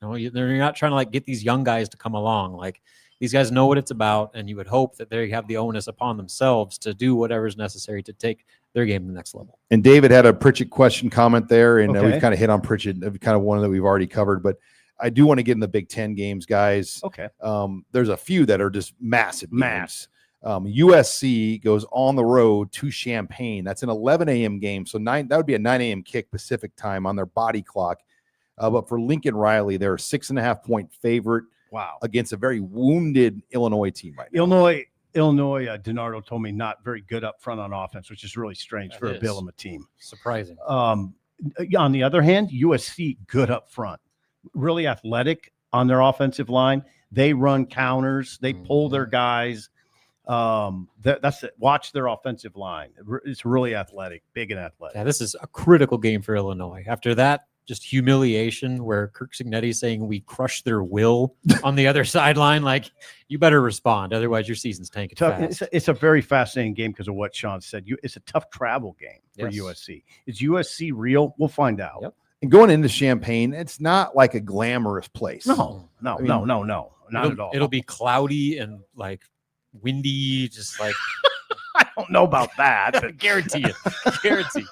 they're not trying to like get these young guys to come along. Like, these guys know what it's about, and you would hope that they have the onus upon themselves to do whatever is necessary to take their game to the next level. And David had a Pritchett question comment there, and Okay. we've kind of hit on Pritchett, kind of one that we've already covered, but I do want to get in the Big Ten games, guys. Okay. There's a few that are just massive games. USC goes on the road to Champaign. That's an 11 a.m. game. So that would be a 9 a.m. kick Pacific time on their body clock. But for Lincoln Riley, they're a 6.5-point favorite Wow. against a very wounded Illinois team right now. Illinois, DiNardo told me not very good up front on offense, which is really strange for a That is Bielema team. surprising. On the other hand, USC good up front, really athletic on their offensive line. They run counters, they pull their guys. That's it. Watch their offensive line. It's really athletic, big and athletic. Yeah, this is a critical game for Illinois. After that, just humiliation where Kirk Cignetti's saying we crushed their will on the other sideline. Like, you better respond. Otherwise, your season's tanking fast. It's a very fascinating game because of what Sean said. It's a tough travel game for Yes. USC. Is USC real? We'll find out. Yep. And going into Champaign, it's not like a glamorous place. No, I mean, not at all. It'll be cloudy and like windy, just like I don't know about that. But guarantee it. Guarantee.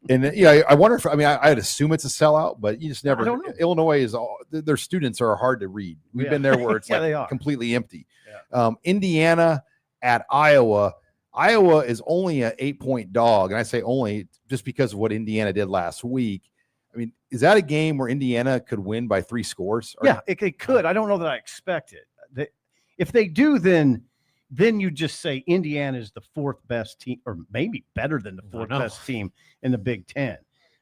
And I wonder if I'd assume it's a sellout, but you just never. I don't know. Illinois is their students are hard to read. We've Yeah. been there where it's Yeah, they are. like completely empty. Yeah. Indiana at Iowa. Iowa is only an 8-point dog, and I say only just because of what Indiana did last week. I mean, is that a game where Indiana could win by 3 scores? Or- yeah, it could. I don't know that I expect it. If they do, then you just say Indiana is the 4th best team, or maybe better than the 4th best team in the Big Ten.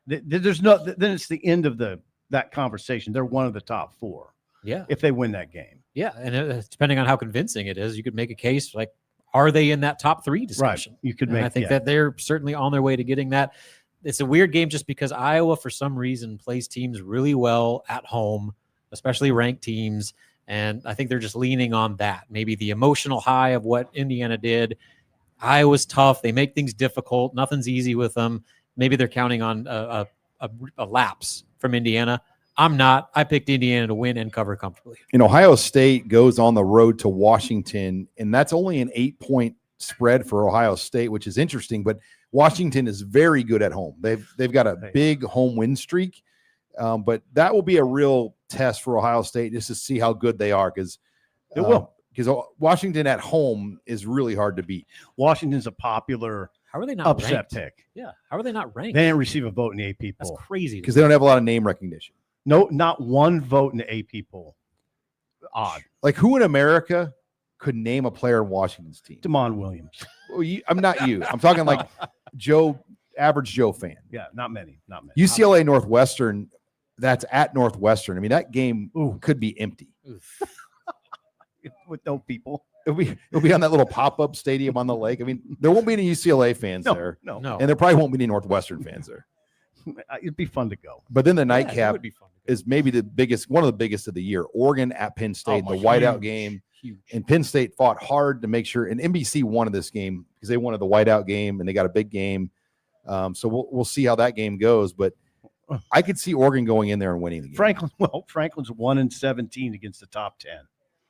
There's no. Then it's the end of that conversation. They're one of the top 4 Yeah. if they win that game. Yeah. And depending on how convincing it is, you could make a case like, are they in that top 3 discussion? You could And make. I think that they're certainly on their way to getting that. It's a weird game just because Iowa, for some reason, plays teams really well at home, especially ranked teams. And I think they're just leaning on that. Maybe the emotional high of what Indiana did. Iowa's tough. They make things difficult. Nothing's easy with them. Maybe they're counting on a lapse from Indiana. I'm not. I picked Indiana to win and cover comfortably. And Ohio State goes on the road to Washington, and that's only an 8-point spread for Ohio State, which is interesting. But Washington is very good at home. They've got a big home win streak, but that will be a real test for Ohio State just to see how good they are, because It will. Because Washington at home is really hard to beat. Washington's a popular How are they not upset ranked? pick. Yeah. How are they not ranked? They didn't receive a vote in the AP That's poll. crazy. Because they don't have a lot of name recognition. No, not one vote in the AP poll. Odd. Like, who in America could name a player in Washington's team? Damon Williams. Well, I'm not you. I'm talking like average Joe fan. Yeah, not many. UCLA Northwestern, that's at Northwestern. I mean, that game could be empty. Oof. With no people. It'll be on that little pop-up stadium on the lake. I mean, there won't be any UCLA fans there. No. No. And there probably won't be any Northwestern fans there. It'd be fun to go. But then the Yeah, it nightcap, would be fun to is maybe one of the biggest of the year. Oregon at Penn State, the whiteout game. Huge. And Penn State fought hard to make sure, and NBC wanted this game because they wanted the whiteout game and they got a big game. So we'll see how that game goes. But I could see Oregon going in there and winning the game. Franklin's 1-17 against the top 10.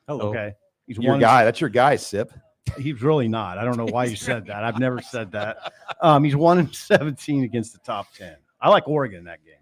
Hello. Okay. He's Your guy. That's your guy, Sip. He's really not. I don't know why you said that. I've never said that. He's 1-17 against the top 10. I like Oregon in that game.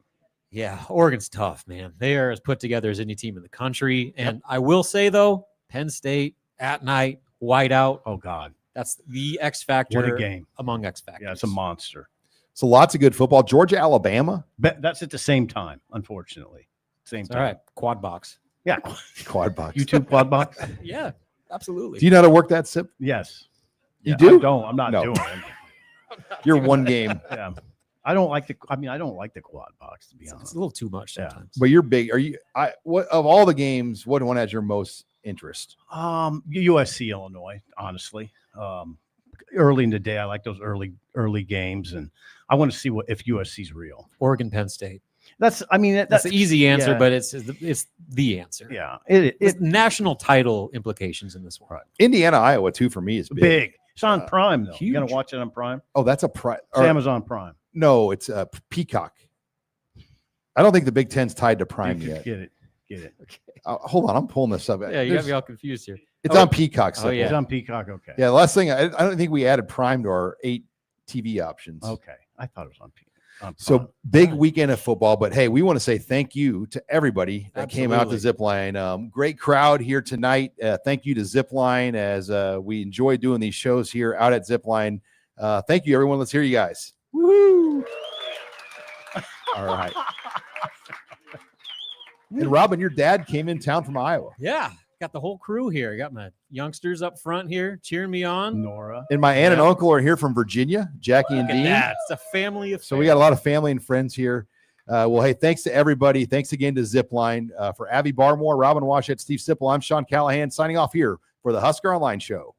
Yeah, Oregon's tough, man. They are as put together as any team in the country. And I will say, though, Penn State at night, whiteout. Oh, God. That's the X factor What a game. among X factors. Yeah, it's a monster. So lots of good football. Georgia, Alabama. But that's at the same time, unfortunately. Same It's time. all right. Quad box. Yeah. Quad box. YouTube quad box? Yeah, absolutely. Do you know how to work that, Sip? Yes. You Yeah, do? I don't. I'm not No. doing it. You're one game. Yeah. I don't like the quad box, to be It's honest. a little too much Yeah. sometimes. But you're big. What of all the games, what one has your most interest? USC, Illinois, honestly. Early in the day, I like those early games, and I want to see if USC's real. Oregon, Penn State. That's That's the easy answer, yeah. but it's the answer. Yeah. It's national title implications in this one. Right. Indiana, Iowa, too, for me is big. Big. It's on Prime, though. You huge. going to watch it on Prime? Oh, that's a Prime. It's Amazon Prime. No, it's Peacock. I don't think the Big Ten's tied to Prime You yet. Get it. Hold on, I'm pulling this up. Yeah, you got me all confused here. It's Oh. on Peacock. Oh, Sip. yeah. It's on Peacock. Okay. Yeah, the last thing, I don't think we added Prime to our 8 TV options. Okay. I thought it was on Peacock. So big weekend of football, but hey, we want to say thank you to everybody that came out to Zipline. Great crowd here tonight. Thank you to Zipline as we enjoy doing these shows here out at Zipline. Thank you, everyone. Let's hear you guys. Woo! All right. And Robin, your dad came in town from Iowa. Yeah, got the whole crew here. Got my youngsters up front here cheering me on. Nora. And my aunt and uncle are here from Virginia, Jackie and Look at Dean. that. It's a family of. So we got a lot of family and friends here. Well, hey, thanks to everybody. Thanks again to Zipline. For Abby Barmore, Robin Washut, Steve Sipple, I'm Sean Callahan signing off here for the Husker Online Show.